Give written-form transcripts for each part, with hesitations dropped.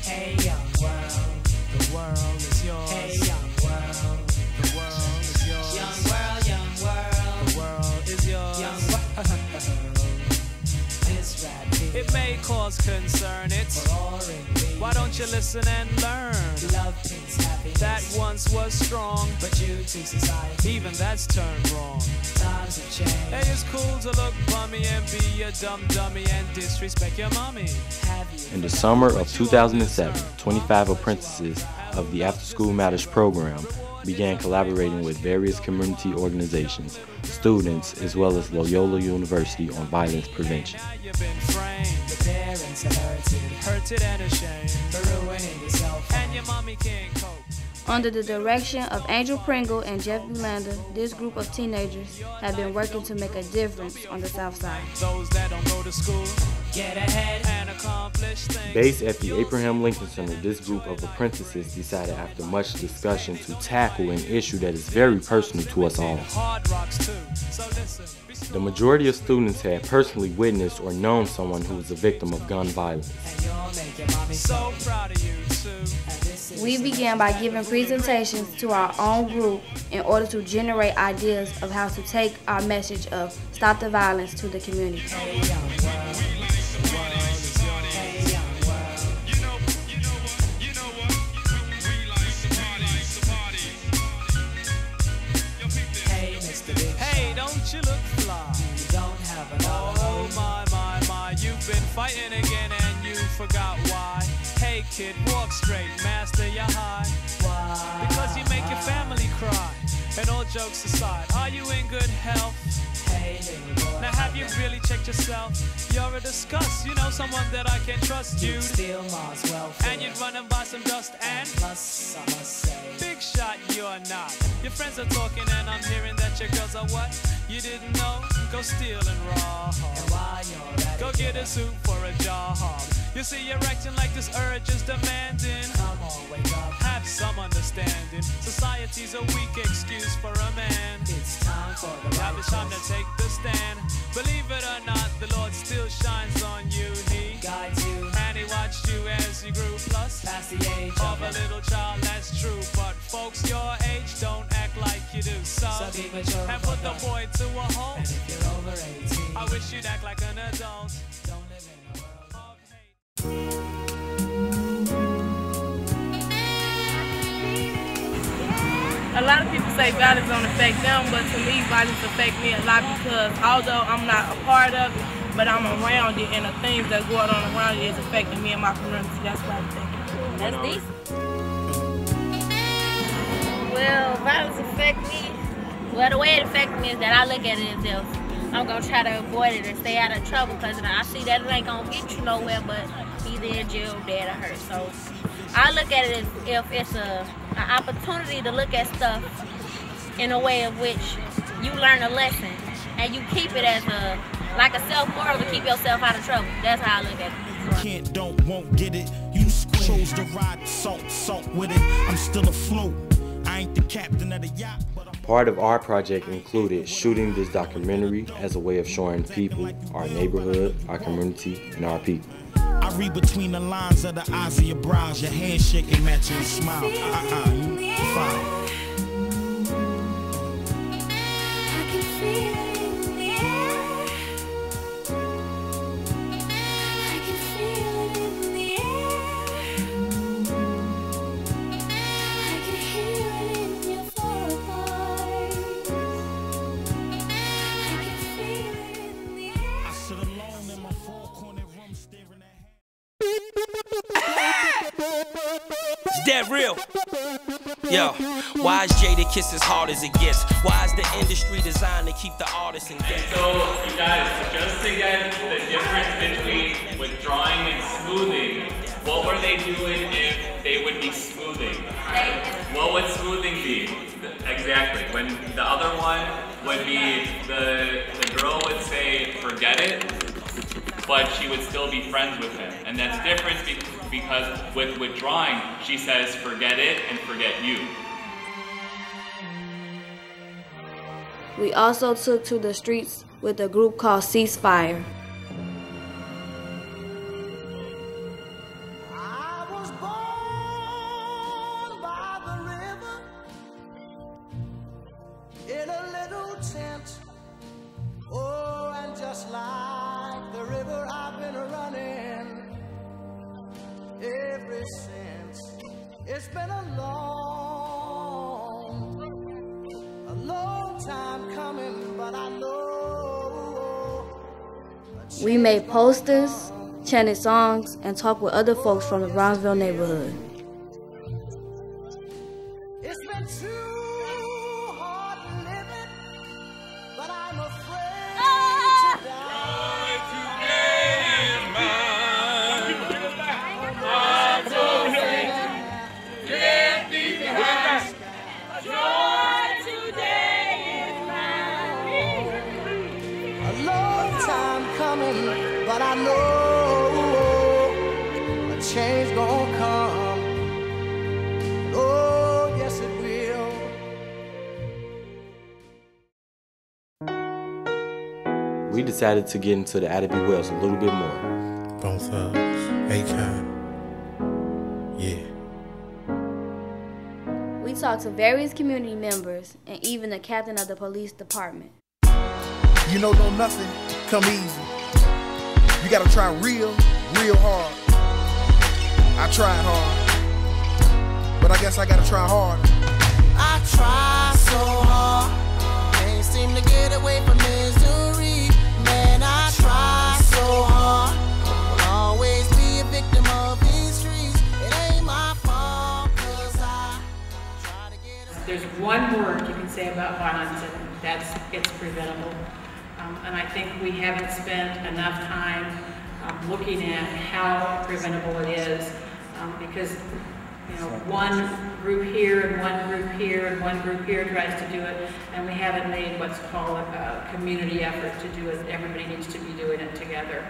Hey young world, the world is yours. Hey young world, the world is yours. Young world, young world, the world is yours. Young world, this rap beat, it may cause concern, it's roaring beat. Why don't you listen and learn? Love, peace, happiness, that once was strong, but due to society, even that's turned wrong. Times have changed. Hey, it's cool to look bummy and be a dumb dummy and disrespect your mommy. In the summer of 2007, 25 apprentices of the After School Matters program began collaborating with various community organizations, students, as well as Loyola University on violence prevention. Now you've been framed. Your parents are hurted and ashamed for ruining yourself, and your mommy can't cope. Under the direction of Angel Pringle and Jeff Bulander, this group of teenagers have been working to make a difference on the South Side. Those that don't go to school, get ahead and accomplish things. Based at the Abraham Lincoln Center, this group of apprentices decided after much discussion to tackle an issue that is very personal to us all. The majority of students had personally witnessed or known someone who was a victim of gun violence. So proud of you too. We began by giving presentations to our own group in order to generate ideas of how to take our message of stop the violence to the community. Hey, don't you look fly? You don't have another oh my, you've been fighting again and you forgot why. Hey kid, walk straight, master your high. Why? Because you make your family cry. And all jokes aside, are you in good health? Hey, now have you really checked yourself? You're a disgust, you know someone that I can trust. You'd steal Mars welfare, and you'd run and buy some dust and plus I must say, big shot you're not. Your friends are talking and I'm hearing that your girls are what? You didn't know? Go steal and rob. And while you're at go it, get a suit for a job. You see you're acting like this urge is demanding. Come on, wake up. Have some understanding. Society's a weak excuse for a man. It's time for the now it's time to take the stand. Believe it or not, the Lord still shines on you. He guides you, and He watched you as you grew. Plus, past the age of a little child, that's true. But folks your age don't act like you do. So be mature and put the boy to a halt. And if you're over 18, I wish you'd act like an adult. Don't live in a world of hate. A lot of people say violence don't affect them, but to me, violence affects me a lot because although I'm not a part of it, but I'm around it, and the things that go on around it is affecting me and my community. That's what I'm thinking. That's decent. Well, violence affects me. Well, the way it affects me is that I look at it as if I'm going to try to avoid it and stay out of trouble because I see that it ain't going to get you nowhere but either in jail or dead or hurt. So I look at it as if it's an opportunity to look at stuff in a way of which you learn a lesson and you keep it as like a self-moral to keep yourself out of trouble. That's how I look at it. Can't, don't, won't get it. You chose to ride salt with it. I'm still afloat. I ain't the captain of the yacht, but Part of our project included shooting this documentary as a way of showing people, our neighborhood, our community, and our people. I read between the lines of the eyes of your brows, your handshake and match your smile. You fine. That real? Yo, why is Jada Kiss as hard as it gets? Why is the industry designed to keep the artists in debt? So, you guys, just to get the difference between withdrawing and smoothing, what were they doing if they would be smoothing? What would smoothing be? Exactly. When the other one would be the girl would say, forget it, but she would still be friends with him. And that's different because with withdrawing, she says, forget it and forget you. We also took to the streets with a group called Ceasefire. I was since. It's been a long time coming, but I know. We made posters, chanted songs, and talked with other folks from the Brownsville neighborhood. It's been too hard living, but I'm afraid to die. Today is mine. I'm so get these behind. Joy today is mine. A long time coming, but I know a change gonna come. Oh, yes it will. We decided to get into the Ida B. Wells a little bit more. Bone Thugs, Akon, yeah. We talked to various community members and even the captain of the police department. You know, don't nothing come easy. You gotta try real hard. I tried hard, but I guess I gotta try harder. I try so hard, can't seem to get away from misery. Man, I try so hard, will always be a victim of these streets. It ain't my fault, 'cause I try to get away. There's one word you can say about violence, and that's it's preventable. And I think we haven't spent enough time looking at how preventable it is, because one group here and one group here and one group here tries to do it, and we haven't made what's called a community effort to do it. Everybody needs to be doing it together.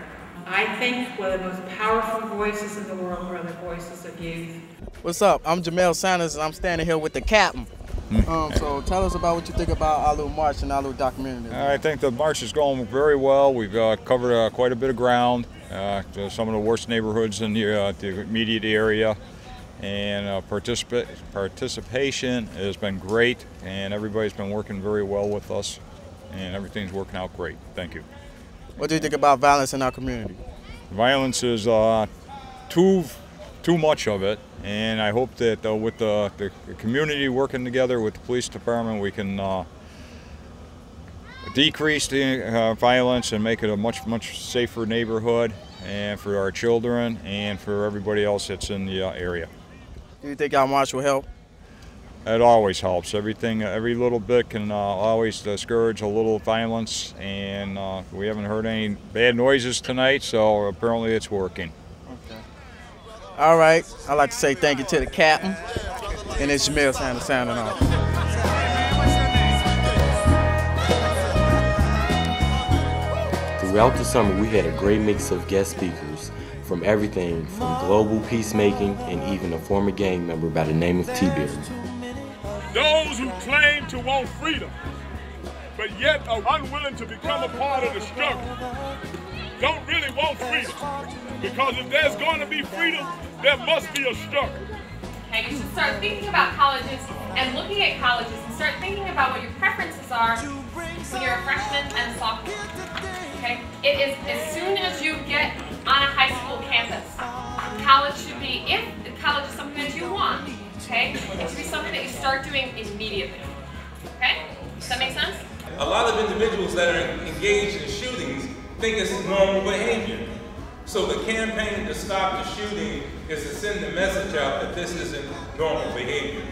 I think one of the most powerful voices in the world are the voices of youth. What's up? I'm Jamel Sanders, and I'm standing here with the captain. So tell us about what you think about our little march and our little documentary. I think the march is going very well. We've covered quite a bit of ground, some of the worst neighborhoods in the immediate area, and participation has been great, and everybody's been working very well with us, and everything's working out great. Thank you. What do you think about violence in our community? Violence is too much of it, and I hope that with the community working together with the police department, we can decrease the violence and make it a much safer neighborhood, and for our children and for everybody else that's in the area. Do you think our march will help? It always helps. Every little bit can always discourage a little violence, and we haven't heard any bad noises tonight, so apparently it's working. Okay. All right. I'd like to say thank you to the captain, and it's Jamel Sanders signing off. Throughout the summer, we had a great mix of guest speakers from everything from global peacemaking and even a former gang member by the name of T-Beard. Those who claim to want freedom, but yet are unwilling to become a part of the struggle, don't really want freedom. Because if there's going to be freedom, there must be a struggle. Okay, you should start thinking about colleges and looking at colleges and start thinking about what your preferences are when you're a freshman and a sophomore. Okay? It is as soon as you get on a high school campus, college should be, if college is something that you want, okay, it should be something that you start doing immediately. Okay? Does that make sense? A lot of individuals that are engaged in shootings think it's normal behavior. So the campaign to stop the shooting is to send the message out that this isn't normal behavior.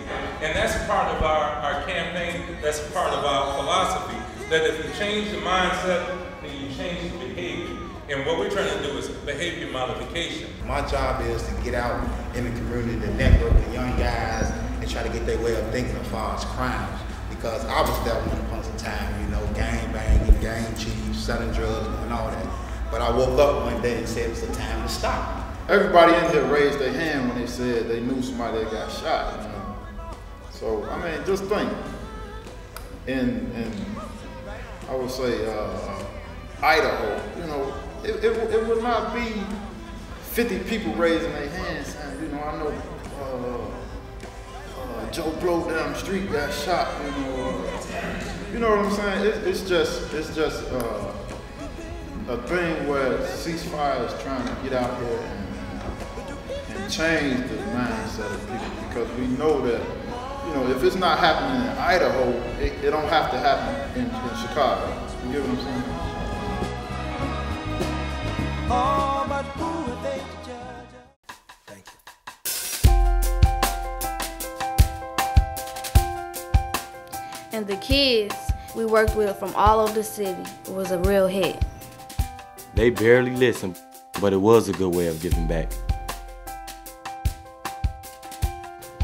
And that's part of our campaign, that's part of our philosophy, that if you change the mindset, then you change the behavior. And what we're trying to do is behavior modification. My job is to get out in the community, to network with young guys and try to get their way of thinking as far as crimes. Because I was there once upon a time, gang banging, gang chiefs, selling drugs and all that. But I woke up one day and said it was the time to stop. Everybody in here raised their hand when they said they knew somebody that got shot. So, I mean, just think. In I would say, Idaho, it would not be 50 people raising their hands saying, I know Joe Blow down the street got shot, you know what I'm saying? It's just a thing where ceasefire is trying to get out here and change the mindset of people, because we know that, you know, if it's not happening in Idaho, it don't have to happen in Chicago. You get what I'm saying? Oh, but who are they to judge? And the kids we worked with from all over the city, it was a real hit. They barely listened, but it was a good way of giving back.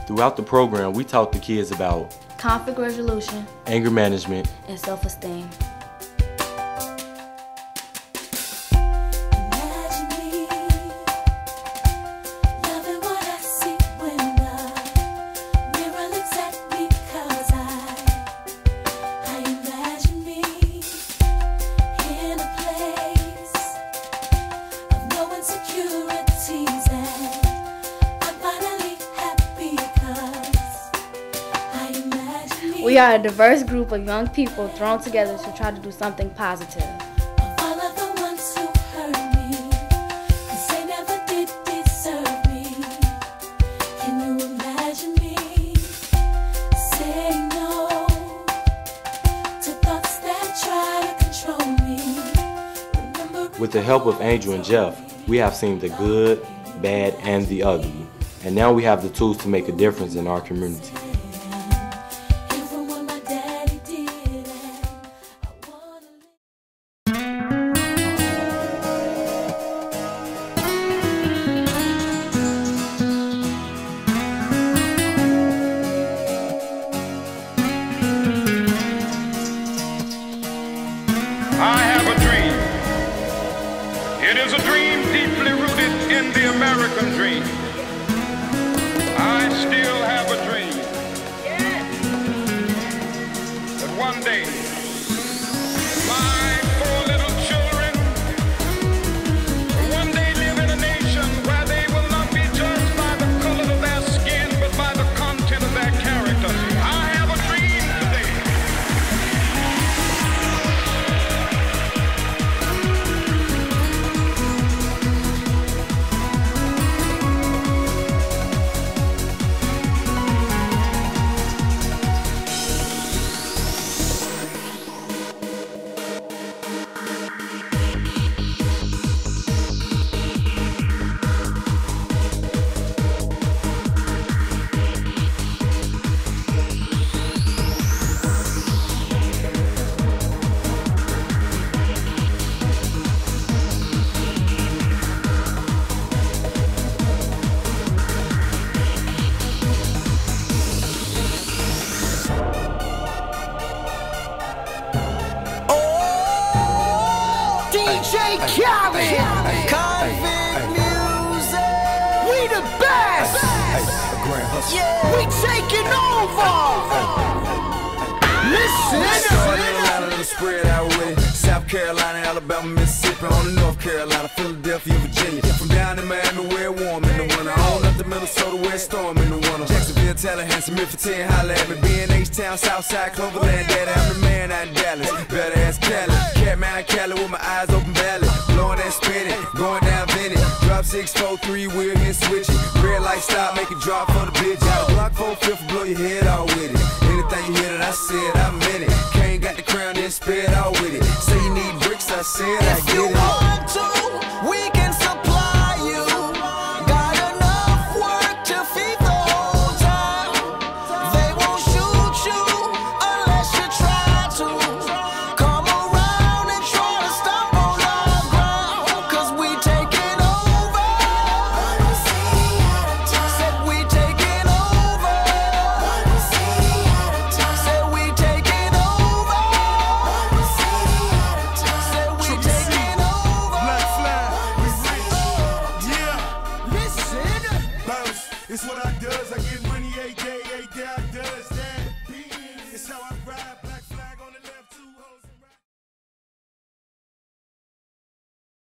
Throughout the program, we taught the kids about conflict resolution, anger management, and self-esteem. We are a diverse group of young people thrown together to try to do something positive. All of the ones who hurt me, 'cause they never did deserve me. Can you imagine me saying no to thoughts that try to control me? With the help of Angel and Jeff, we have seen the good, bad, and the ugly. And now we have the tools to make a difference in our community. I have a dream. It is a dream deeply rooted in the American dream. I still have a dream that one day my 4 little children will one day live in a nation where they will not be judged by the color of their skin, but by the content of their character. I have a dream today. DJ Khaled, Convict Music, we the best. Yeah, we taking over. Listen, spread out with it. South Carolina, Alabama, Mississippi, on to North Carolina, Philadelphia, Virginia. From down in Miami where it warm in the winter, on up to Minnesota where it's storm in the winter. Jacksonville, Tallahassee, Memphis, 10, holla at me. B&H-Town, Southside, Cloverland, Daddy, I'm the man out in Dallas. Better ask Cali, Catman, Cali with my eyes open valley. Blowing and spinning, going down Vinny. Drop 6, 4, 3, wheel here switching. Red light stop, make it drop for the bitch. Out of Block 4, 5th, blow your head out with it. Anything you hear that I said, I meant it. Kane got the crown, then spit out with it. Say you need bricks, I said I get it. if you want to, we can supply you. Got enough work to feed the whole town. They won't shoot you unless you try to. Come around and try to stop on our ground, 'cause we taking over. Said we taking over. Said we taking over. Said we taking over. Black flag, we reach. Yeah. Listen. Bounce, it's what I does. I get money 8 day I does that.